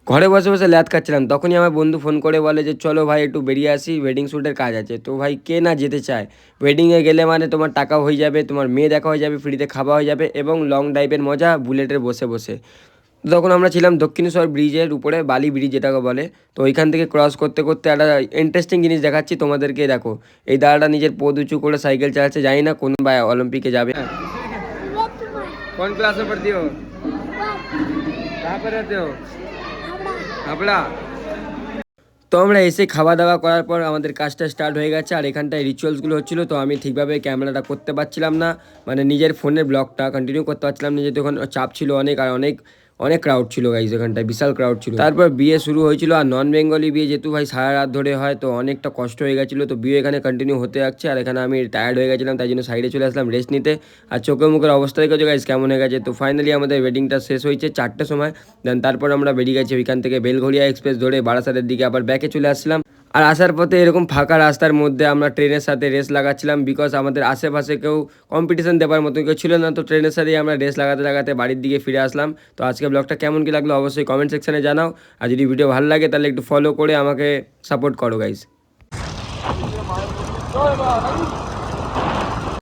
ঘরে বসে বসে ল্যাদ খাচ্ছিলাম, তখনই আমার বন্ধু ফোন করে বলে যে চলো ভাই একটু বেরিয়ে আসি, ওয়েডিং শ্যুটের কাজ আছে। তো ভাই কে না যেতে চায়, ওয়েডিংয়ে গেলে মানে তোমার টাকাও হয়ে যাবে, তোমার মেয়ে দেখা হয়ে যাবে, ফ্রিতে খাওয়া হয়ে যাবে এবং লং ড্রাইভের মজা বুলেটের বসে বসে। তো তখন আমরা ছিলাম দক্ষিণেশ্বর ব্রিজের উপরে, বালি ব্রিজ যেটাকে বলে। তো ওইখান থেকে ক্রস করতে করতে একটা ইন্টারেস্টিং জিনিস দেখাচ্ছি তোমাদেরকে। দেখো এই দাদাটা নিজের পদ উঁচু করে সাইকেল চালাচ্ছে, জানি না কোন বা অলিম্পিকে যাবে। কোন ক্লাসে পড়তি হো? कहाँ पर रहते हो? হাবড়া। তো আমরা এসে খাওয়া দাওয়া করার পর আমাদের কাজটা স্টার্ট হয়ে গেছে, আর এখানটায় রিচুয়ালসগুলো হচ্ছিলো। তো আমি ঠিকভাবে ক্যামেরাটা করতে পারছিলাম না, মানে নিজের ফোনের ব্লগটা কন্টিনিউ করতে পারছিলাম না, যেহেতু ওখানে চাপ ছিল অনেক, আর অনেক অনেক ক্রাউড ছিল গাইজ, এখানটায় বিশাল ক্রাউড ছিল। তারপর বিয়ে শুরু হয়েছিল, আর নন বেঙ্গলি বিয়ে যেহেতু ভাই সারা রাত ধরে হয়, তো অনেকটা কষ্ট হয়ে গেছিলো। তো বিয়ে এখানে কন্টিনিউ হতে যাচ্ছে, আর এখানে আমি টায়ার্ড হয়ে গেছিলাম, তাই জন্য সাইডে চলে আসলাম রেস্ট নিতে। আর চোখে মুখের অবস্থা দেখেছো গাইজ কেমন হয়ে গেছে। তো ফাইনালি আমাদের ওয়েডিংটা শেষ হয়েছে 4টের সময়। দেন তারপর আমরা বেরিয়ে গেছি ওইখান থেকে বেলঘরিয়া এক্সপ্রেস ধরে বারাসাতের দিকে আবার ব্যাকে চলে আসছিলাম। আর আসার পথে এরকম ফাঁকা রাস্তার মধ্যে আমরা ট্রেনের সাথে রেস লাগাচ্ছিলাম, বিকজ আমাদের আশেপাশে কেউ কম্পিটিশন দেওয়ার মতো কেউ ছিল না। তো ট্রেনের সাথেই আমরা রেস লাগাতে লাগাতে বাড়ির দিকে ফিরে আসলাম। তো আজকে ব্লগটা কেমন কী লাগলো অবশ্যই কমেন্ট সেকশনে জানাও, আর যদি ভিডিও ভালো লাগে তাহলে একটু ফলো করে আমাকে সাপোর্ট করো গাইজ।